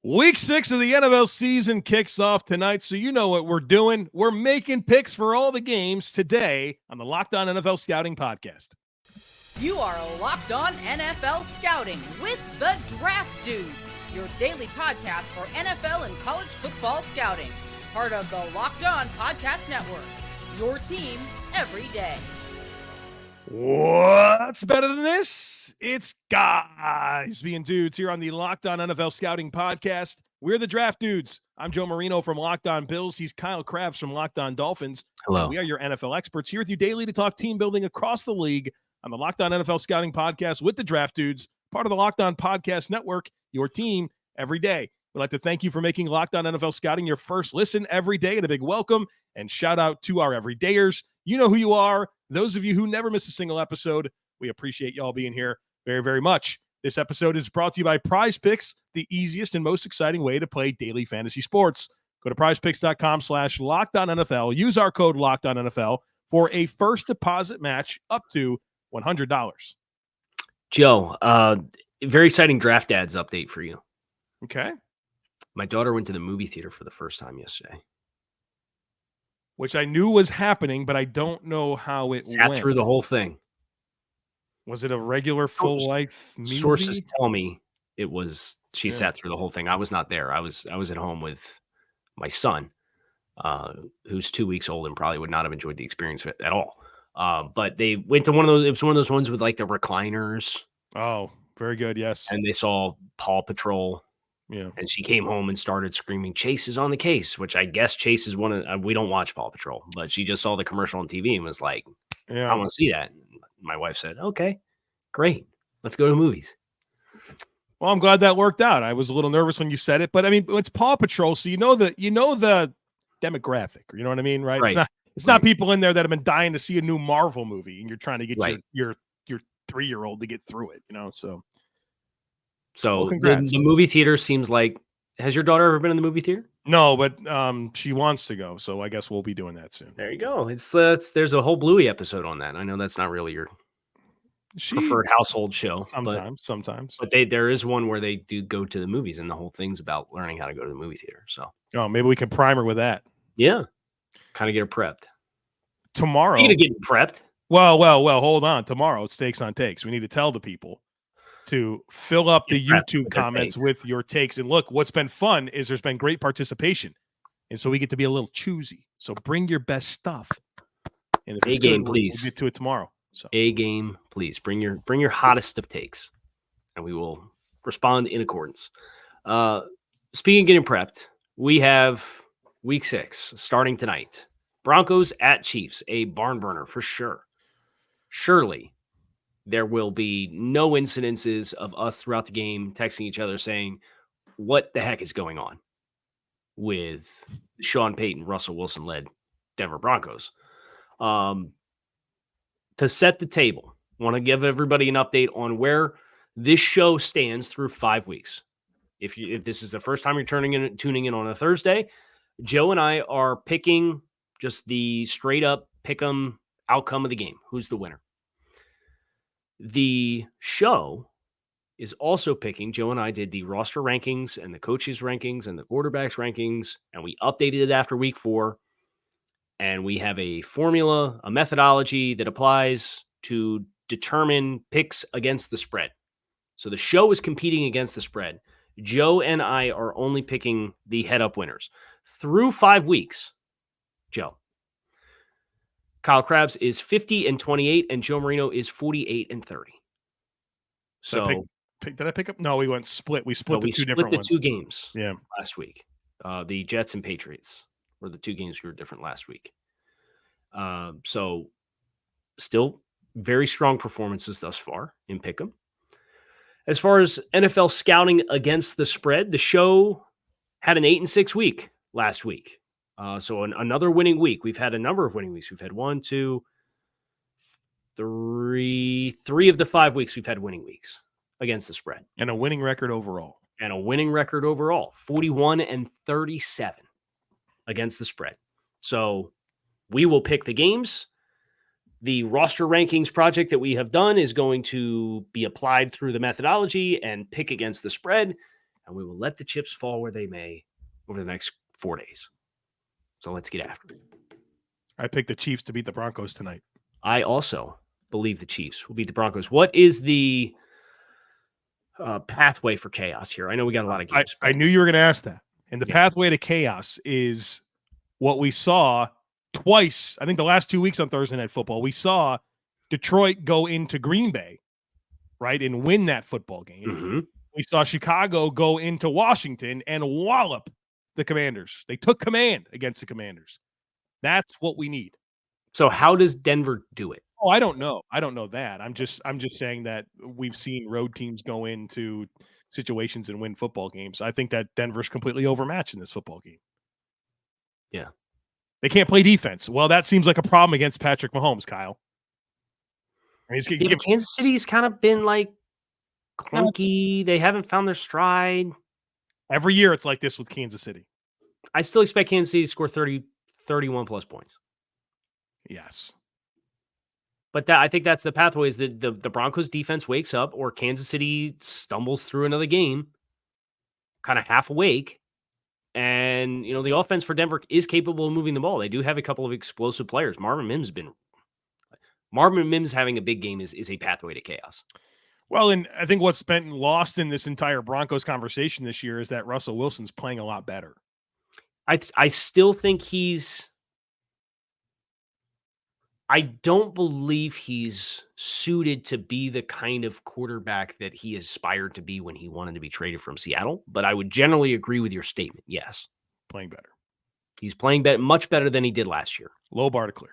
Week 6 of the NFL season kicks off tonight, so you know what we're doing. We're making picks for all the games today on the Locked On NFL Scouting Podcast. You are Locked On NFL Scouting with the Draft Dudes, your daily podcast for NFL and college football scouting. Part of the Locked On Podcast Network, your team every day. What's better than this? It's guys being dudes here on the Locked On NFL Scouting Podcast. We're the Draft Dudes. I'm Joe Marino from Locked On Bills. He's Kyle Crabbs from Locked On Dolphins. Hello. And we are your NFL experts here with you daily to talk team building across the league on the Locked On NFL Scouting Podcast with the Draft Dudes, part of the Locked On Podcast Network, your team every day. We'd like to thank you for making Locked On NFL Scouting your first listen every day, and a big welcome and shout out to our everydayers. You know who you are. Those of you who never miss a single episode, we appreciate y'all being here very, very much. This episode is brought to you by Prize Picks, the easiest and most exciting way to play daily fantasy sports. Go to prizepicks.com/LockedOnNFL. Use our code LockedOnNFL for a first deposit match up to $100. Joe, very exciting draft ads update for you. Okay. My daughter went to the movie theater for the first time yesterday. Which I knew was happening, but I don't know how it went. Through the whole thing. Was it a regular full-life movie? Sources tell me it was. She sat through the whole thing. I was not there. I was at home with my son, who's 2 weeks old and probably would not have enjoyed the experience at all. But they went to one of those. It was one of those ones with like the recliners. Oh, very good. Yes. And they saw Paw Patrol. Yeah. And she came home and started screaming, "Chase is on the case," which I guess Chase is one of, we don't watch Paw Patrol, but she just saw the commercial on TV and was like, yeah, I want to see that. And my wife said, okay, great. Let's go to movies. Well, I'm glad that worked out. I was a little nervous when you said it, but I mean, it's Paw Patrol. So you know the demographic, you know what I mean? Right. It's not people in there that have been dying to see a new Marvel movie and you're trying to get your 3-year-old to get through it, So the movie theater seems like, has your daughter ever been in the movie theater? No, but she wants to go. So I guess we'll be doing that soon. There you go. There's a whole Bluey episode on that. I know that's not really your preferred household show. Sometimes. But there is one where they do go to the movies and the whole thing's about learning how to go to the movie theater. So maybe we can prime her with that. Yeah. Kind of get her prepped. Tomorrow. You need to get prepped. Well, hold on. Tomorrow it's Takes on Takes. We need to tell the people to fill up the YouTube comments with your takes. And look, what's been fun is there's been great participation. And so we get to be a little choosy. So bring your best stuff. And if A game, please. We'll get to it tomorrow. So A game, please. Bring your hottest of takes. And we will respond in accordance. Speaking of getting prepped, we have week 6 starting tonight. Broncos at Chiefs, a barn burner for sure. Surely there will be no incidences of us throughout the game texting each other saying, what the heck is going on with Sean Payton, Russell Wilson-led Denver Broncos? To set the table, I want to give everybody an update on where this show stands through 5 weeks. If this is the first time you're tuning in on a Thursday, Joe and I are picking just the straight-up pick-em outcome of the game. Who's the winner? The show is also picking, Joe and I did the roster rankings and the coaches rankings and the quarterbacks rankings, and we updated it after week 4. And we have a formula, a methodology that applies to determine picks against the spread. So the show is competing against the spread. Joe and I are only picking the head-up winners. Through 5 weeks, Joe, Kyle Crabbs is 50-28, and Joe Marino is 48-30. So did I pick up? No, we went split. We split the two different ones. The 2 games last week. The Jets and Patriots were the 2 games we were different last week. So still very strong performances thus far in Pick'em. As far as NFL scouting against the spread, the show had an 8-6 week last week. So another winning week. We've had a number of winning weeks. We've had 1, 2, 3 of the 5 weeks we've had winning weeks against the spread. And a winning record overall. 41-37 against the spread. So we will pick the games. The roster rankings project that we have done is going to be applied through the methodology and pick against the spread. and we will let the chips fall where they may over the next 4 days. So let's get after it. I picked the Chiefs to beat the Broncos tonight. I also believe the Chiefs will beat the Broncos. What is the pathway for chaos here? I know we got a lot of games. I knew you were going to ask that. And the pathway to chaos is what we saw twice. I think the last 2 weeks on Thursday Night Football, we saw Detroit go into Green Bay, right, and win that football game. Mm-hmm. We saw Chicago go into Washington and wallop the Commanders. They took command against the Commanders. That's what we need. So how does Denver do it? Oh, I don't know. I don't know that. I'm just saying that we've seen road teams go into situations and win football games. I think that Denver's completely overmatched in this football game. Yeah. They can't play defense. Well, that seems like a problem against Patrick Mahomes, Kyle. I mean, Kansas City's kind of been like clunky. They haven't found their stride. Every year it's like this with Kansas City. I still expect Kansas City to score 31 plus points. Yes. But I think that's the pathway is that the Broncos defense wakes up or Kansas City stumbles through another game, kind of half awake. And, the offense for Denver is capable of moving the ball. They do have a couple of explosive players. Marvin Mims having a big game is a pathway to chaos. Well, and I think what's been lost in this entire Broncos conversation this year is that Russell Wilson's playing a lot better. I still think I don't believe he's suited to be the kind of quarterback that he aspired to be when he wanted to be traded from Seattle. But I would generally agree with your statement. Yes. Playing better. He's playing much better than he did last year. Low bar to clear.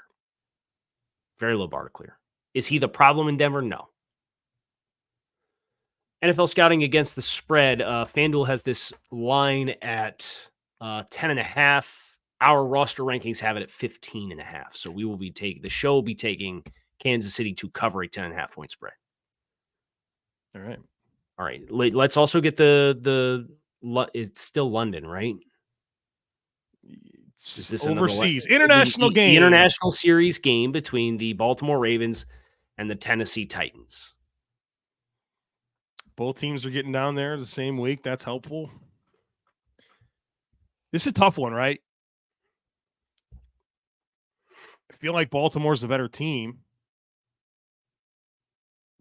Very low bar to clear. Is he the problem in Denver? No. NFL scouting against the spread. FanDuel has this line at 10.5. Our roster rankings have it at 15.5. So we will be the show will be taking Kansas City to cover a 10.5 point spread. All right. All right. Let's also get it's still London, right? Is this overseas international game? The international series game between the Baltimore Ravens and the Tennessee Titans. Both teams are getting down there the same week. That's helpful. This is a tough one, right? I feel like Baltimore's the better team.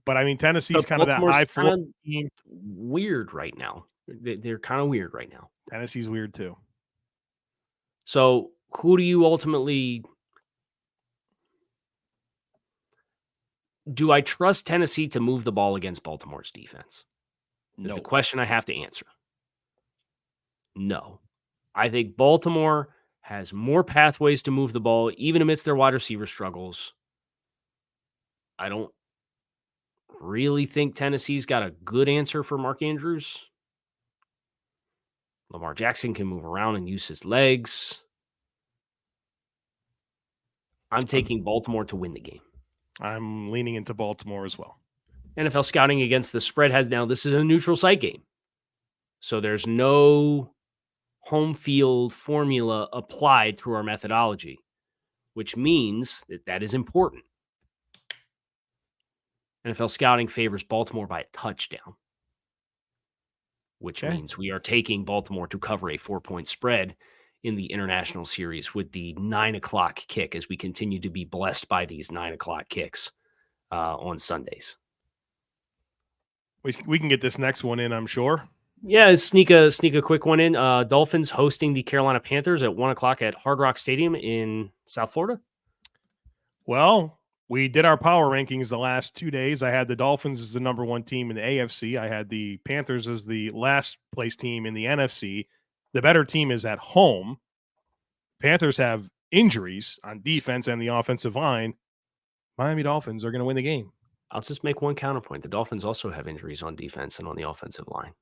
But, I mean, Tennessee's kind of that high floor team. Weird right now. They're kind of weird right now. Tennessee's weird too. So who do you ultimately – do I trust Tennessee to move the ball against Baltimore's defense? Is the question I have to answer. No. I think Baltimore has more pathways to move the ball, even amidst their wide receiver struggles. I don't really think Tennessee's got a good answer for Mark Andrews. Lamar Jackson can move around and use his legs. I'm taking Baltimore to win the game. I'm leaning into Baltimore as well. NFL scouting against the spread this is a neutral site game. So there's no home field formula applied through our methodology, which means that is important. NFL scouting favors Baltimore by a touchdown, which means we are taking Baltimore to cover a 4-point spread in the international series with the 9:00 kick as we continue to be blessed by these 9:00 kicks on Sundays. We can get this next one in, I'm sure. Yeah, sneak a quick one in. Dolphins hosting the Carolina Panthers at 1:00 at Hard Rock Stadium in South Florida. Well, we did our power rankings the last 2 days. I had the Dolphins as the number one team in the AFC. I had the Panthers as the last place team in the NFC. The better team is at home. Panthers have injuries on defense and the offensive line. Miami Dolphins are going to win the game. I'll just make one counterpoint. The Dolphins also have injuries on defense and on the offensive line.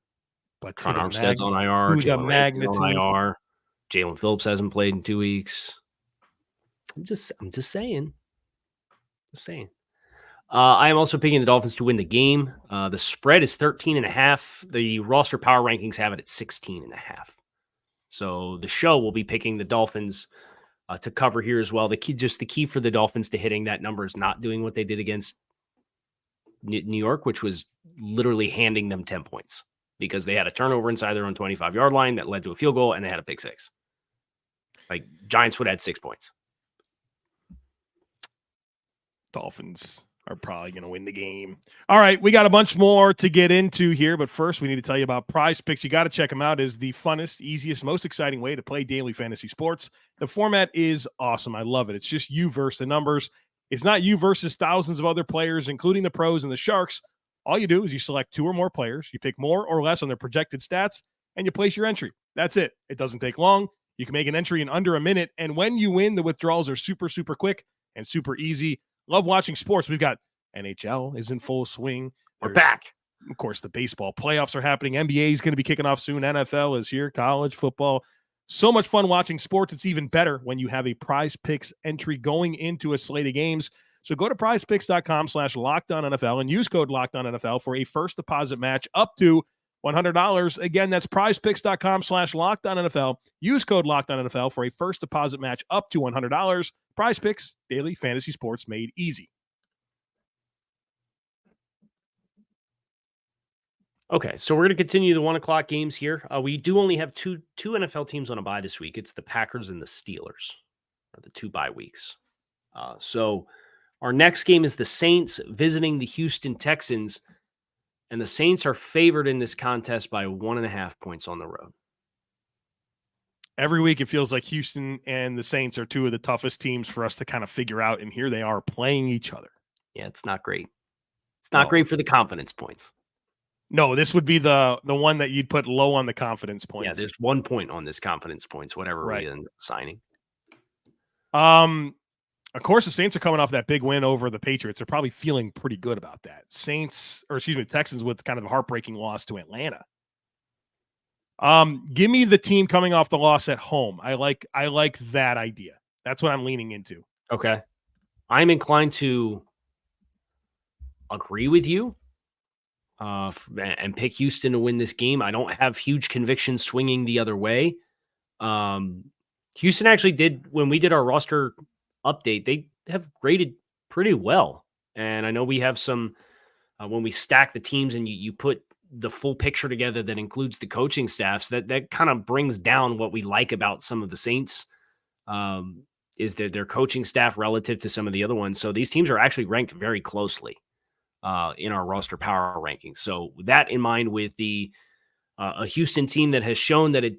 But Tron Armstead's on IR. Jalen on IR. Jalen Phillips hasn't played in 2 weeks. I'm just saying. I am also picking the Dolphins to win the game. The spread is 13.5. The roster power rankings have it at 16.5. So the show will be picking the Dolphins to cover here as well. The key for the Dolphins to hitting that number is not doing what they did against New York, which was literally handing them 10 points. because they had a turnover inside their own 25-yard line that led to a field goal, and they had a pick six. Like, Giants would add 6 points. Dolphins are probably going to win the game. All right, we got a bunch more to get into here, but first we need to tell you about Prize Picks. You got to check them out. It's the funnest, easiest, most exciting way to play daily fantasy sports. The format is awesome. I love it. It's just you versus the numbers. It's not you versus thousands of other players, including the pros and the sharks. All you do is you select 2 or more players, you pick more or less on their projected stats, and you place your entry. That's it. It doesn't take long. You can make an entry in under a minute, and when you win, the withdrawals are super, super quick and super easy. Love watching sports. We've got NHL is in full swing. We're back. Of course, the baseball playoffs are happening. NBA is going to be kicking off soon. NFL is here. College football. So much fun watching sports. It's even better when you have a Prize Picks entry going into a slate of games. So go to prizepicks.com/LockedOnNFL and use code LockedOnNFL for a first deposit match up to $100. Again, that's prizepicks.com/LockedOnNFL. Use code LockedOnNFL for a first deposit match up to $100. Prize Picks, daily fantasy sports made easy. Okay, so we're going to continue the 1 o'clock games here. We do only have two NFL teams on a bye this week. It's the Packers and the Steelers, or the 2 bye weeks. So our next game is the Saints visiting the Houston Texans, and the Saints are favored in this contest by 1.5 points on the road. Every week it feels like Houston and the Saints are 2 of the toughest teams for us to kind of figure out, and here they are playing each other. Yeah, it's not great. It's not great for the confidence points. No, this would be the one that you'd put low on the confidence points. Yeah, there's 1 point on this confidence points, whatever right. we end up signing. Of course, the Saints are coming off that big win over the Patriots. They're probably feeling pretty good about that. Texans with kind of a heartbreaking loss to Atlanta. Give me the team coming off the loss at home. I like that idea. That's what I'm leaning into. Okay. I'm inclined to agree with you and pick Houston to win this game. I don't have huge conviction swinging the other way. Houston actually did, when we did our roster update, they have graded pretty well. And I know we have some, when we stack the teams and you put the full picture together that includes the coaching staffs, that kind of brings down what we like about some of the Saints, is their coaching staff relative to some of the other ones. So these teams are actually ranked very closely in our roster power rankings. So with that in mind, with a Houston team that has shown that it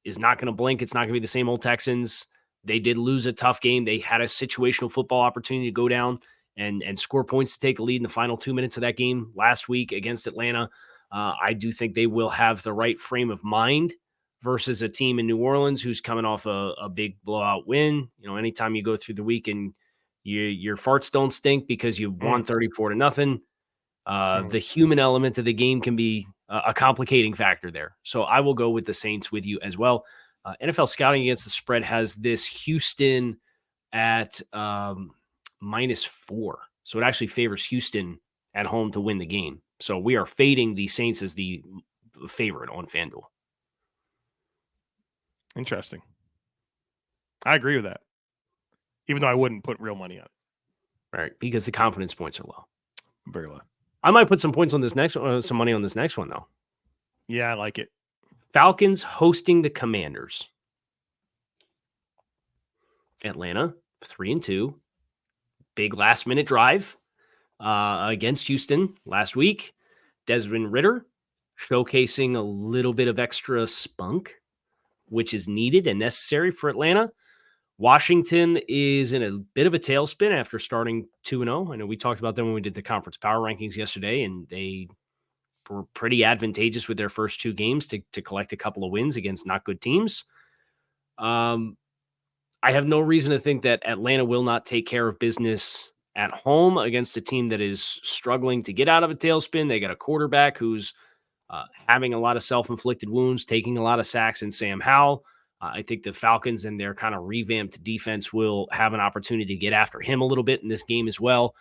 is not going to blink, it's not going to be the same old Texans. They did lose a tough game. They had a situational football opportunity to go down and score points to take the lead in the final 2 minutes of that game last week against Atlanta. I do think they will have the right frame of mind versus a team in New Orleans who's coming off a big blowout win. You know, anytime you go through the week and your farts don't stink because you won 34-0, the human element of the game can be a complicating factor there. So I will go with the Saints with you as well. NFL Scouting Against the Spread has this Houston at -4. So it actually favors Houston at home to win the game. So we are fading the Saints as the favorite on FanDuel. Interesting. I agree with that. Even though I wouldn't put real money on it. Right, because the confidence points are low. Very low. I might put some points on this next one, some money on this next one, though. Yeah, I like it. Falcons hosting the Commanders. Atlanta, 3-2. Big last-minute drive against Houston last week. Desmond Ridder showcasing a little bit of extra spunk, which is needed and necessary for Atlanta. Washington is in a bit of a tailspin after starting 2-0. I know we talked about them when we did the conference power rankings yesterday, and they were pretty advantageous with their first 2 games to collect a couple of wins against not good teams. I have no reason to think that Atlanta will not take care of business at home against a team that is struggling to get out of a tailspin. They got a quarterback who's having a lot of self-inflicted wounds, taking a lot of sacks in Sam Howell. I think the Falcons and their kind of revamped defense will have an opportunity to get after him a little bit in this game as well.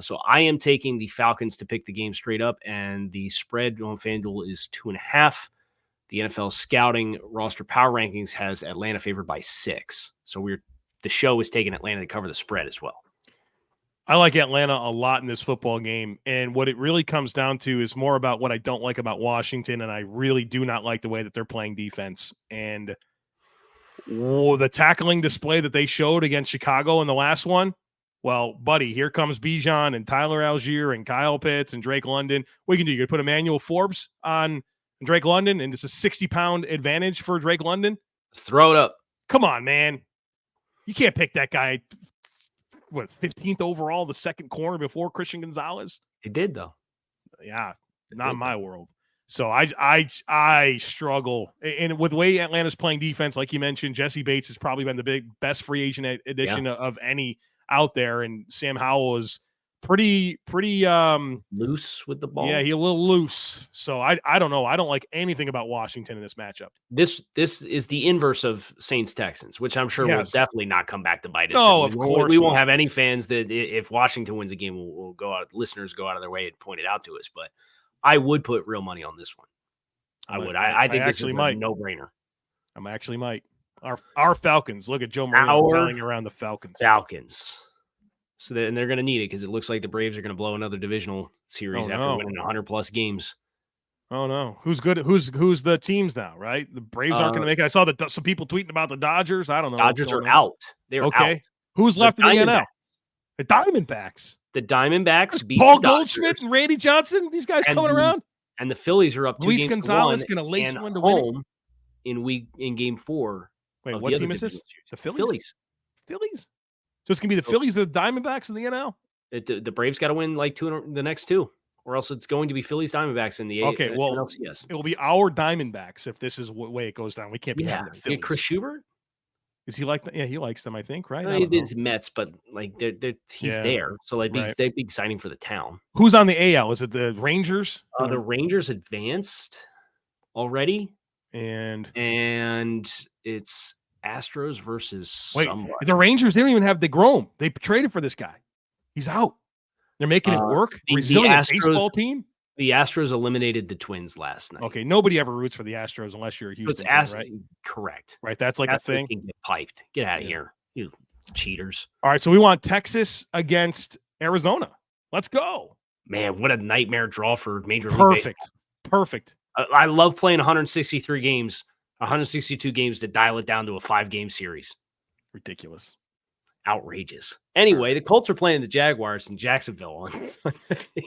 So I am taking the Falcons to pick the game straight up, and the spread on FanDuel is 2.5. The NFL Scouting roster power rankings has Atlanta favored by 6. So the show is taking Atlanta to cover the spread as well. I like Atlanta a lot in this football game, and what it really comes down to is more about what I don't like about Washington, and I really do not like the way that they're playing defense. And the tackling display that they showed against Chicago in the last one, well, buddy, here comes Bijan and Tyler Algier and Kyle Pitts and Drake London. What you can do, you can put Emmanuel Forbes on Drake London, and it's a 60-pound advantage for Drake London. Let's throw it up. Come on, man. You can't pick that guy, 15th overall, the second corner before Christian Gonzalez? They did, though. Yeah, not in my world. So I struggle. And with the way Atlanta's playing defense, like you mentioned, Jesse Bates has probably been the best free agent addition of any out there. And Sam Howell is pretty loose with the ball. Yeah, he's a little loose. So I don't know. I don't like anything about Washington in this matchup. This is the inverse of Saints Texans, which I'm sure will definitely not come back to bite us. No, of course we won't have any fans that if Washington wins a game, will go out. Listeners go out of their way and point it out to us. But I would put real money on this one. I would. I think this is a no-brainer. I actually might. Our Falcons. Look at Joe Marino rallying around the Falcons. So they're going to need it because it looks like the Braves are going to blow another divisional series after winning 100+ games. Oh, no. Who's good? Who's the teams now, right? The Braves aren't going to make it. I saw some people tweeting about the Dodgers. I don't know. Dodgers are out. They're out. Who's left in the NL? The Diamondbacks. The Diamondbacks beat Paul Goldschmidt and Randy Johnson. These guys coming around. And the Phillies are up 2 Luis games Gonzalez to 1 going to lace one to home in game 4. Wait, what team is this? The Phillies? Phillies? So it's going to be the Phillies or the Diamondbacks in the NL? The Braves got to win like the next 2, or else it's going to be Phillies Diamondbacks in the NLCS. It will be our Diamondbacks if this is the way it goes down. We can't be having the Phillies. Chris Schubert? Is he like? Yeah, he likes them, I think, right? It's Mets, but like he's there, so like they'd be exciting for the town. Who's on the AL? Is it the Rangers? The Rangers advanced already, and it's Astros versus somebody. The Rangers. They don't even have DeGrom. They traded for this guy. He's out. They're making it work. Resilient baseball team. The Astros eliminated the Twins last night. Okay, nobody ever roots for the Astros unless you're a Houston fan, right? Correct. Right, that's like a thing. Get piped. Get out of here, you cheaters. All right, so we want Texas against Arizona. Let's go. Man, what a nightmare draw for Major League Baseball. Perfect. I love playing 163 games, 162 games to dial it down to a 5-game series. Ridiculous. Outrageous. Anyway, the Colts are playing the Jaguars in Jacksonville on Sunday.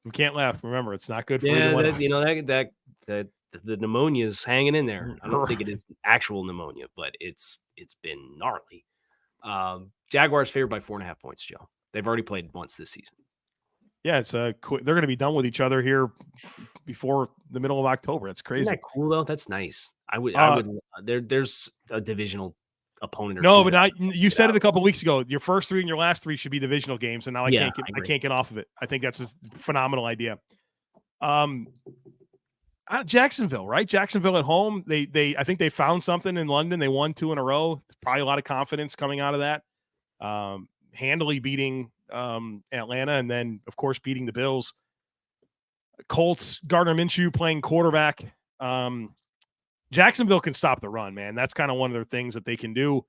We can't laugh. Remember, it's not good for anyone else. The pneumonia is hanging in there. I don't think it is actual pneumonia, but it's been gnarly. Jaguars favored by 4.5 points, Joe. They've already played once this season. Yeah, it's they're going to be done with each other here before the middle of October. That's crazy. Isn't that cool though? That's nice. I would. There's a divisional opponent. But you said it a couple of weeks ago. Your first 3 and your last 3 should be divisional games, and now I can't get off of it. I think that's a phenomenal idea. Jacksonville, right? Jacksonville at home. I think they found something in London. They won 2 in a row. Probably a lot of confidence coming out of that. Handily beating Atlanta, and then of course beating the Bills. Colts, Gardner Minshew playing quarterback. Jacksonville can stop the run, man. That's kind of one of their things that they can do.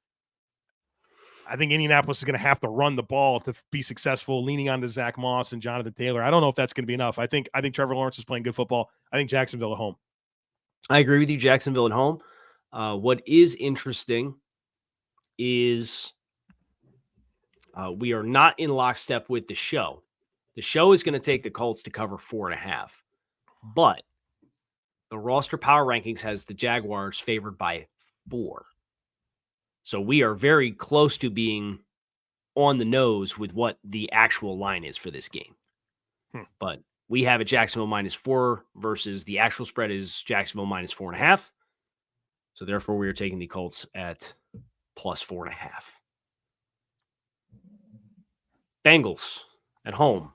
I think Indianapolis is going to have to run the ball to be successful, leaning on to Zach Moss and Jonathan Taylor. I don't know if that's going to be enough. I think Trevor Lawrence is playing good football. I think Jacksonville at home. I agree with you, Jacksonville at home. What is interesting is we are not in lockstep with the show. The show is going to take the Colts to cover 4.5, but the roster power rankings has the Jaguars favored by 4. So we are very close to being on the nose with what the actual line is for this game. But we have it Jacksonville -4 versus the actual spread is Jacksonville -4.5. So therefore we are taking the Colts at +4.5. Bengals at home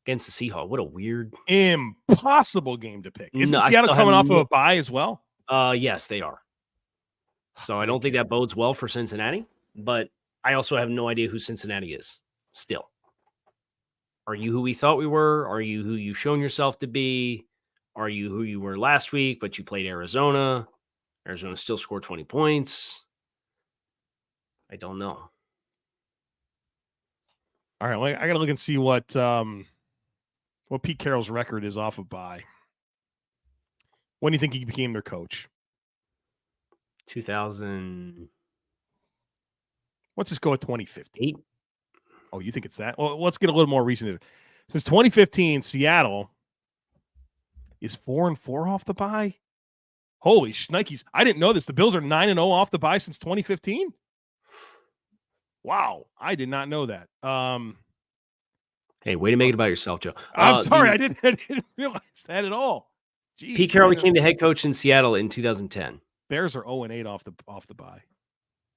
against the Seahawks. What a weird, impossible game to pick. Isn't Seattle coming off of a bye as well? Yes, they are. So I don't think that bodes well for Cincinnati, but I also have no idea who Cincinnati is still. Are you who we thought we were? Are you who you've shown yourself to be? Are you who you were last week, but you played Arizona? Arizona still scored 20 points. I don't know. All right, well, I got to look and see what Pete Carroll's record is off of bye. When do you think he became their coach? 2000. Let's just go with 2015. 8. Oh, you think it's that? Well, let's get a little more recent. Since 2015, Seattle is 4-4 off the bye. Holy shnikes. I didn't know this. The Bills are 9-0 off the bye since 2015. Wow. I did not know that. Hey, way to make it about yourself, Joe. I'm sorry. I didn't realize that at all. Jeez, Pete Carroll became the head coach in Seattle in 2010. Bears are 0-8 off the bye.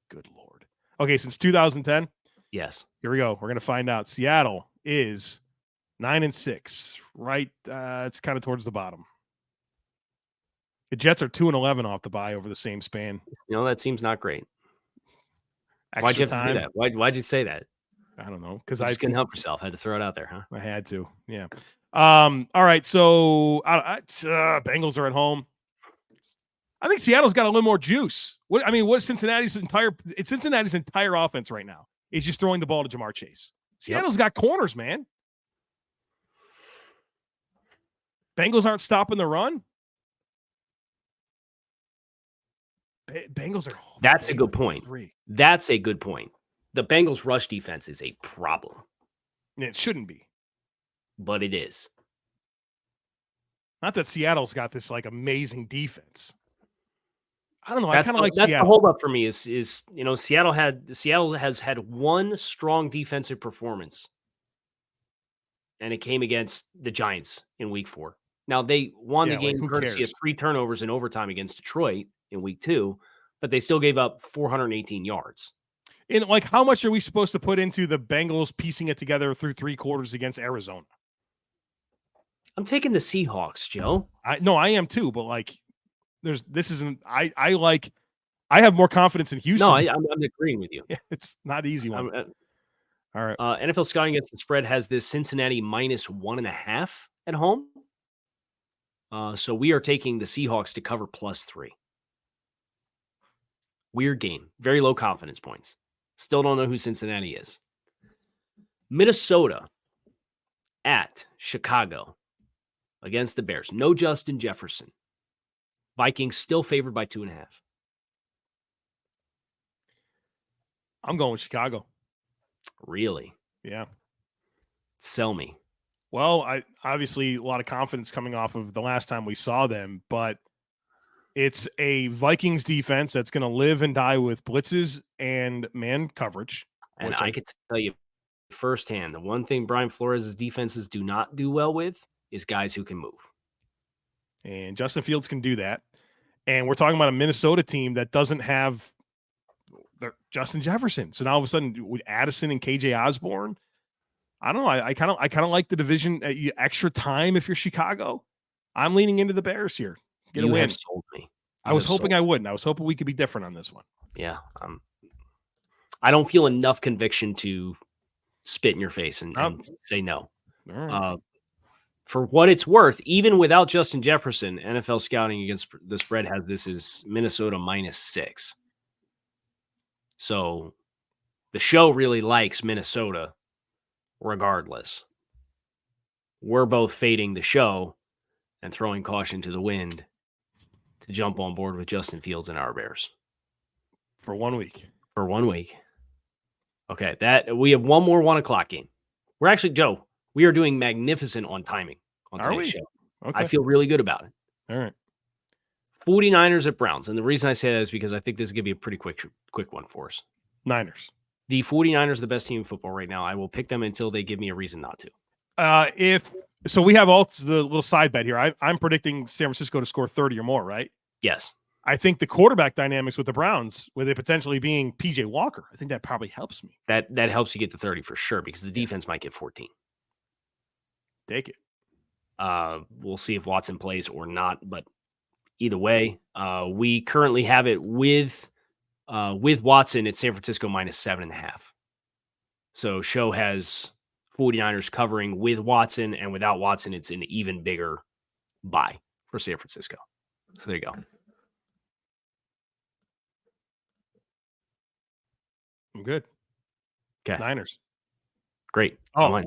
Good Lord. Okay, since 2010? Yes. Here we go. We're going to find out. Seattle is 9-6. Right? It's kind of towards the bottom. The Jets are 2-11 off the bye over the same span. That seems not great. Why'd you have to do that? Why'd you say that? I don't know. Because I just couldn't help yourself. Had to throw it out there, huh? I had to. Yeah. All right. So Bengals are at home. I think Seattle's got a little more juice. What Cincinnati's entire offense right now is just throwing the ball to Jamar Chase. Seattle's got corners, man. Bengals aren't stopping the run. Bengals are. That's a good point. That's a good point. The Bengals' rush defense is a problem. It shouldn't be, but it is. Not that Seattle's got this like amazing defense. I don't know. That's I kind of like that's Seattle. The holdup for me is Seattle has had one strong defensive performance, and it came against the Giants in Week 4. Now they won the game courtesy of 3 turnovers in overtime against Detroit in Week 2, but they still gave up 418 yards. And like, how much are we supposed to put into the Bengals piecing it together through 3 quarters against Arizona? I'm taking the Seahawks, Joe. I am too, but like, I have more confidence in Houston. No, I'm agreeing with you. It's not easy one. All right. NFL Scouting Against the Spread has this Cincinnati -1.5 at home. So we are taking the Seahawks to cover +3. Weird game. Very low confidence points. Still don't know who Cincinnati is. Minnesota at Chicago against the Bears. No Justin Jefferson. Vikings still favored by 2.5. I'm going with Chicago. Really? Yeah. Sell me. Well, obviously a lot of confidence coming off of the last time we saw them, but it's a Vikings defense that's going to live and die with blitzes and man coverage. And I could tell you firsthand, the one thing Brian Flores' defenses do not do well with is guys who can move. And Justin Fields can do that. And we're talking about a Minnesota team that doesn't have Justin Jefferson. So now all of a sudden with Addison and KJ Osborne, I don't know. I kind of like the division extra time if you're Chicago. I'm leaning into the Bears here. You have sold me. I was hoping I wouldn't. I was hoping we could be different on this one. Yeah. I don't feel enough conviction to spit in your face and say no. All right. For what it's worth, even without Justin Jefferson, NFL Scouting Against the Spread has this as Minnesota -6. So the show really likes Minnesota regardless. We're both fading the show and throwing caution to the wind to jump on board with Justin Fields and our Bears. For 1 week. For 1 week. Okay, we have one more 1 o'clock game. We're actually, Joe, we are doing magnificent on timing on today's show. Okay. I feel really good about it. All right. 49ers at Browns. And the reason I say that is because I think this is going to be a pretty quick one for us. Niners. The 49ers are the best team in football right now. I will pick them until they give me a reason not to. So we have all the little side bet here. I'm predicting San Francisco to score 30 or more, right? Yes. I think the quarterback dynamics with the Browns, with it potentially being PJ Walker, I think that probably helps me. That helps you get to 30 for sure because the defense might get 14. Take it. We'll see if Watson plays or not, but either way, we currently have it with Watson at San Francisco -7.5. So show has 49ers covering with Watson, and without Watson, it's an even bigger buy for San Francisco. So there you go. I'm good. Okay. Niners. Great. Oh,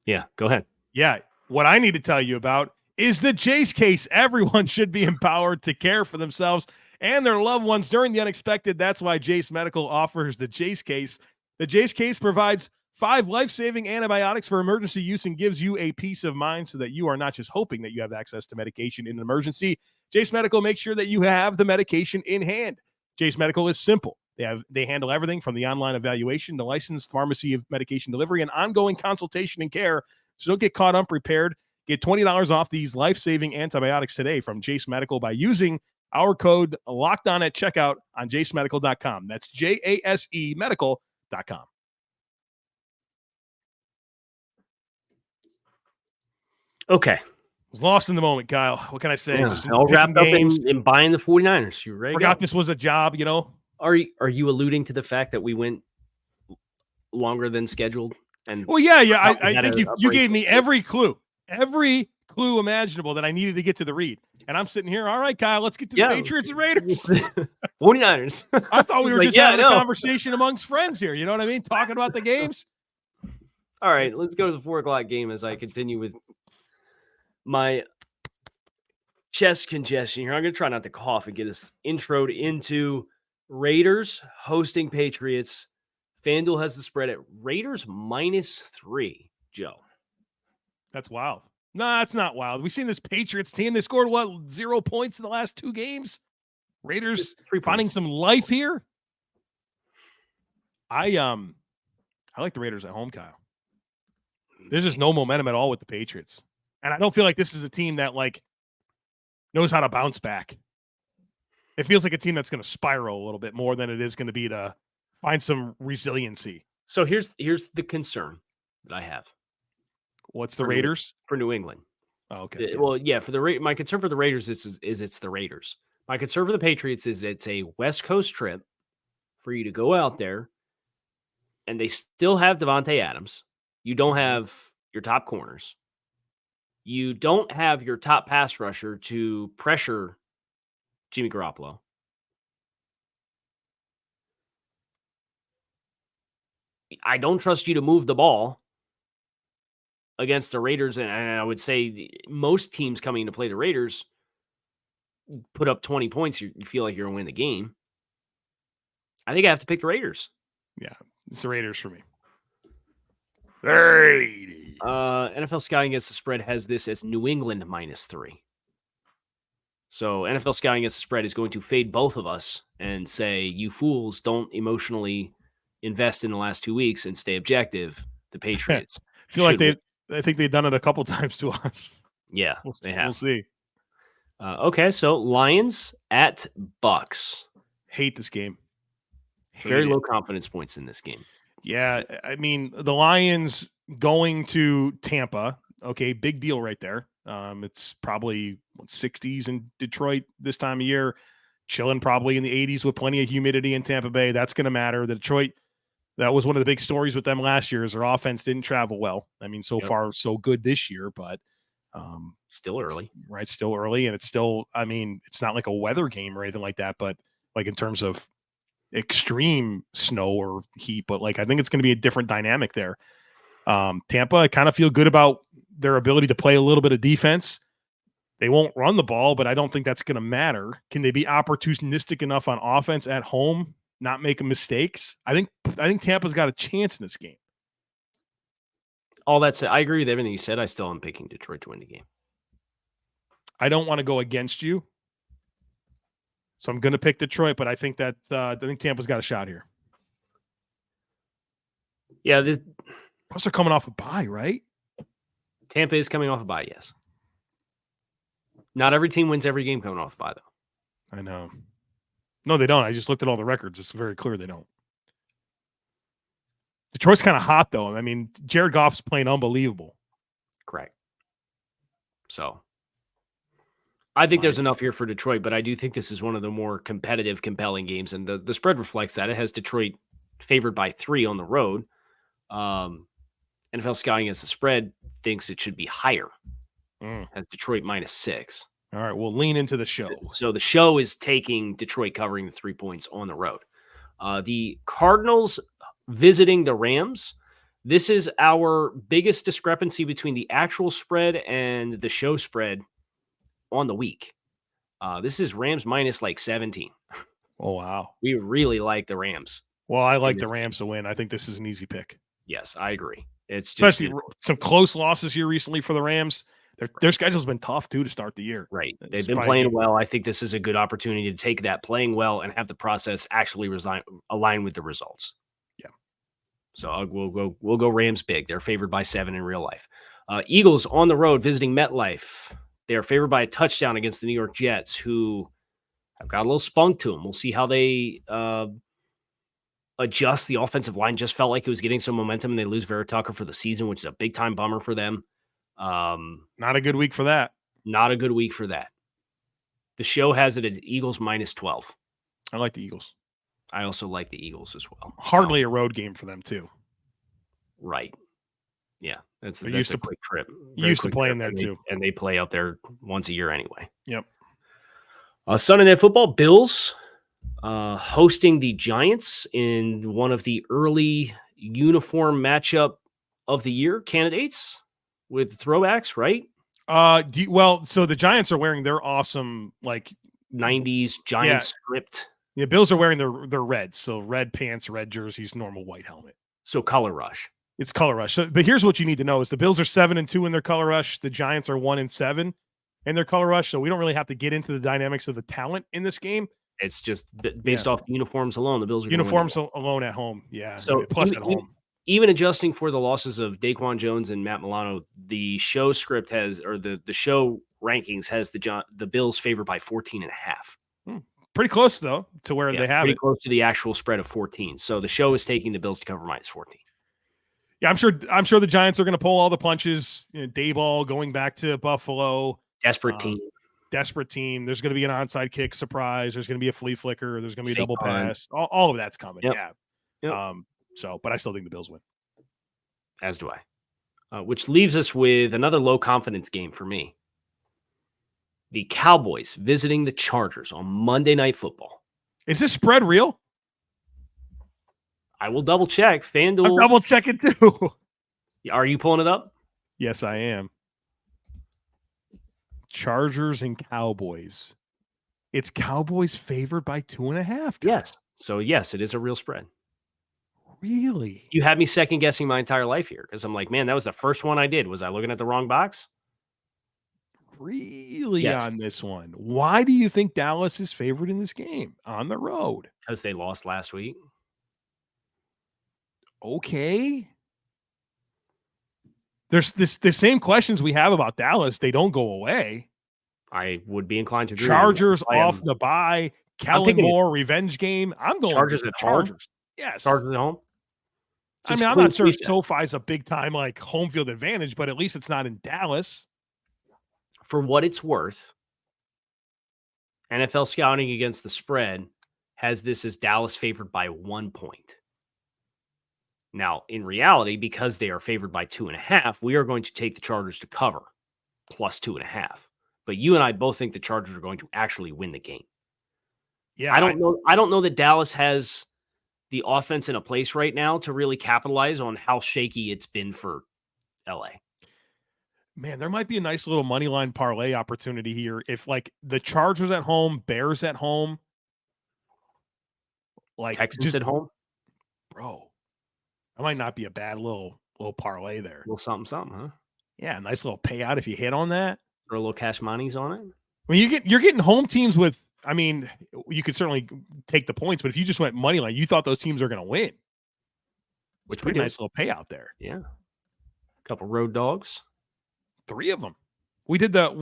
Yeah, go ahead. yeah. What I need to tell you about is the Jase case. Everyone should be empowered to care for themselves and their loved ones during the unexpected. That's why Jase Medical offers the Jase case. The Jase case provides 5 life-saving antibiotics for emergency use and gives you a peace of mind so that you are not just hoping that you have access to medication in an emergency. Jase Medical makes sure that you have the medication in hand. Jase Medical is simple. They handle everything from the online evaluation to licensed pharmacy of medication delivery and ongoing consultation and care. So don't get caught unprepared. Get $20 off these life-saving antibiotics today from Jase Medical by using our code LOCKEDON at checkout on jasemedical.com. That's JASE medical.com. Okay. Was lost in the moment, Kyle. What can I say? Yeah, Just all wrapped up games. in buying the 49ers. You ready? Forgot this was a job, you know? Are you alluding to the fact that we went longer than scheduled? And well, yeah. I think you gave me every clue imaginable that I needed to get to the read. And I'm sitting here. All right, Kyle, let's get to the Patriots and Raiders. 49ers. I thought we were just having a conversation amongst friends here. You know what I mean? Talking about the games. All right, let's go to the 4:00 game as I continue with my chest congestion here. I'm going to try not to cough and get us introed into Raiders hosting Patriots. FanDuel has the spread at Raiders -3, Joe. That's wild. No, that's not wild. We've seen this Patriots team. They scored, 0 points in the last 2 games? Raiders finding some life here. I like the Raiders at home, Kyle. There's just no momentum at all with the Patriots. And I don't feel like this is a team that, knows how to bounce back. It feels like a team that's going to spiral a little bit more than it is going to be to find some resiliency. So here's the concern that I have. What's the Raiders? For New England. Oh, okay. Well, yeah, my concern for the Raiders is it's the Raiders. My concern for the Patriots is it's a West Coast trip for you to go out there, and they still have Devontae Adams. You don't have your top corners. You don't have your top pass rusher to pressure Jimmy Garoppolo. I don't trust you to move the ball against the Raiders, and I would say most teams coming to play the Raiders put up 20 points, you feel like you're going to win the game. I think I have to pick the Raiders. Yeah, it's the Raiders for me. NFL Scouting Against the Spread has this as New England -3. So NFL Scouting Against the Spread is going to fade both of us and say, you fools, don't emotionally invest in the last 2 weeks and stay objective. The Patriots. I feel like I think they've done it a couple times to us. Yeah, they have. We'll see. Okay, so Lions at Bucks. Hate this game. Very low confidence points in this game. Yeah, I mean, the Lions going to Tampa, okay, big deal right there. It's probably 60s in Detroit this time of year, chilling probably in the 80s with plenty of humidity in Tampa Bay. That's going to matter. The Detroit, that was one of the big stories with them last year is their offense didn't travel well. I mean, so far, so good this year, but still early. Right, still early, and it's still, I mean, it's not like a weather game or anything like that, but like in terms of extreme snow or heat, but I think it's going to be a different dynamic there. Tampa, I kind of feel good about their ability to play a little bit of defense. They won't run the ball, but I don't think that's going to matter. Can they be opportunistic enough on offense at home, not making mistakes? I think Tampa's got a chance in this game. All that said, I agree with everything you said. I still am picking Detroit to win the game. I don't want to go against you, so I'm going to pick Detroit, but I think that Tampa's got a shot here. Yeah, plus they're coming off a bye, right? Tampa is coming off a bye, yes. Not every team wins every game coming off a bye, though. I know. No, they don't. I just looked at all the records. It's very clear they don't. Detroit's kind of hot, though. I mean, Jared Goff's playing unbelievable. Correct. So, I think there's enough here for Detroit, but I do think this is one of the more competitive, compelling games, and the spread reflects that. It has Detroit favored by 3 on the road. NFL Scouting Against the Spread thinks it should be higher. Has Detroit -6. All right, we'll lean into the show. So the show is taking Detroit covering the 3 points on the road. The Cardinals visiting the Rams. This is our biggest discrepancy between the actual spread and the show spread on the week. This is Rams minus like 17. Oh, wow. We really like the Rams. Well, I like the Rams to win. I think this is an easy pick. Yes, I agree. It's just especially some close losses here recently for the Rams. Their schedule's been tough too to start the year. Right. They've been playing well. I think this is a good opportunity to take that playing well and have the process actually align with the results. Yeah. So we'll go Rams big. They're favored by 7 in real life. Eagles on the road visiting MetLife. They're favored by a touchdown against the New York Jets, who have got a little spunk to them. We'll see how they adjust. The offensive line just felt like it was getting some momentum, and they lose Vera Tucker for the season, which is a big time bummer for them. Not a good week for that. Not a good week for that. The show has it at Eagles minus 12. I like the Eagles. I also like the Eagles as well. Hardly a road game for them too. Right. Yeah. That's used a to quick trip. Used to playing there too. And they play out there once a year anyway. Yep. Sunday Night Football, Bills hosting the Giants in one of the early uniform matchup of the year candidates with throwbacks, right? So the Giants are wearing their awesome 90s Giants script. Yeah, Bills are wearing their reds, so red pants, red jerseys, normal white helmet. So color rush. It's color rush. So, but here's what you need to know: is the Bills are 7-2 in their color rush. The Giants are 1-7 in their color rush. So we don't really have to get into the dynamics of the talent in this game. It's just based off the uniforms alone. The Bills are uniforms alone at home. Yeah. So plus at home. Even adjusting for the losses of Daquan Jones and Matt Milano, the show script the show rankings has the Bills favored by 14.5. Pretty close though to where they have pretty it. Close to the actual spread of 14. So the show is taking the Bills to cover minus 14. Yeah, I'm sure the Giants are going to pull all the punches. Dayball going back to Buffalo. Desperate team. There's going to be an onside kick surprise. There's going to be a flea flicker. There's going to be a double pass. All of that's coming. Yep. Yeah. Yep. But I still think the Bills win. As do I. Which leaves us with another low confidence game for me. The Cowboys visiting the Chargers on Monday Night Football. Is this spread real? I will double check. FanDuel. I'll double check it too. Are you pulling it up? Yes, I am. Chargers and Cowboys. It's Cowboys favored by 2.5. Yes. So yes, it is a real spread. Really? You had me second guessing my entire life here because I'm like, man, that was the first one I did. Was I looking at the wrong box? Really on this one? Why do you think Dallas is favored in this game on the road? Because they lost last week. Okay. There's the same questions we have about Dallas. They don't go away. I would be inclined to agree. Chargers off the bye. Kellen Moore revenge game. I'm going Chargers with at Chargers. Home? Yes. Chargers at home. So I'm not sure if SoFi's a big time home field advantage, but at least it's not in Dallas. For what it's worth, NFL scouting against the spread has this as Dallas favored by 1 point. Now, in reality, because they are favored by 2.5, we are going to take the Chargers to cover plus 2.5. But you and I both think the Chargers are going to actually win the game. Yeah, I don't know that Dallas has the offense in a place right now to really capitalize on how shaky it's been for LA. Man, there might be a nice little money line parlay opportunity here. If the Chargers at home, Bears at home, Texans at home, bro, that might not be a bad little parlay there. A little something, huh? Yeah, a nice little payout if you hit on that. Throw a little cash monies on it. I mean, you're getting home teams with. I mean, you could certainly take the points, but if you just went money line, you thought those teams are going to win. Which pretty nice little payout there. Yeah, a couple road dogs. 3 of them. We did that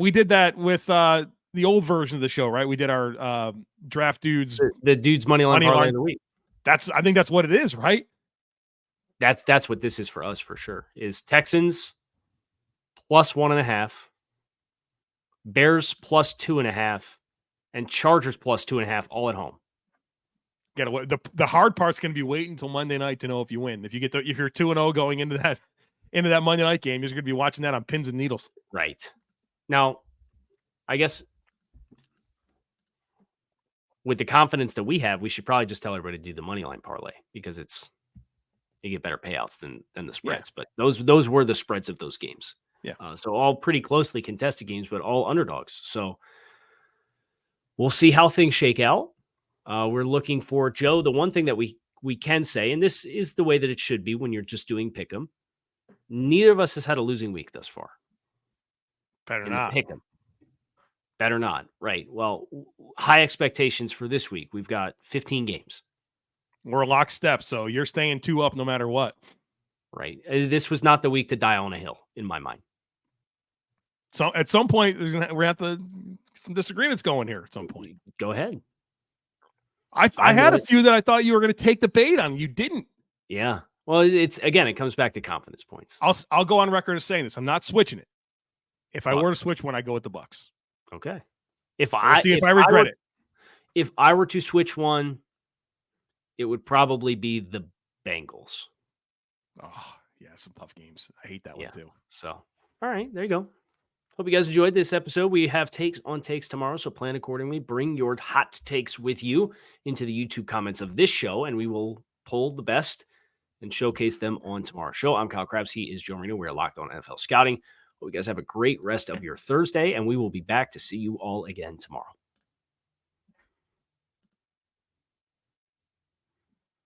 with the old version of the show, right? We did our draft dudes, the dudes money line parlay of the week. I think that's what it is, right? That's what this is for us for sure. Is Texans plus 1.5, Bears plus 2.5, and Chargers plus 2.5 all at home. The hard part's going to be waiting until Monday night to know if you win. If you're 2-0 going into that Monday night game, you're going to be watching that on pins and needles. Right. Now, I guess with the confidence that we have, we should probably just tell everybody to do the money line parlay because it's you get better payouts than the spreads. But those were the spreads of those games. Yeah. So all pretty closely contested games, but all underdogs. So we'll see how things shake out. We're looking for, Joe, the one thing that we can say, and this is the way that it should be when you're just doing pick'em. Neither of us has had a losing week thus far. Better not. Pick'em. Better not. Right. Well, high expectations for this week. We've got 15 games. We're lockstep, so you're staying 2 up no matter what. Right. This was not the week to die on a hill, in my mind. So at some point, we're going to have some disagreements going here at some point. Go ahead. I had a few that I thought you were going to take the bait on. You didn't. Yeah. Well, it comes back to confidence points. I'll go on record as saying this. I'm not switching it. If I were to switch one, I go with the Bucks. Okay. If I regret it. If I were to switch one, it would probably be the Bengals. Oh, yeah, some tough games. I hate that one too. So, all right, there you go. Hope you guys enjoyed this episode. We have takes on takes tomorrow, so plan accordingly. Bring your hot takes with you into the YouTube comments of this show, and we will pull the best and showcase them on tomorrow's show. I'm Kyle Crabbs. He is Joe Marino. We're Locked On NFL Scouting. Hope you guys have a great rest of your Thursday, and we will be back to see you all again tomorrow.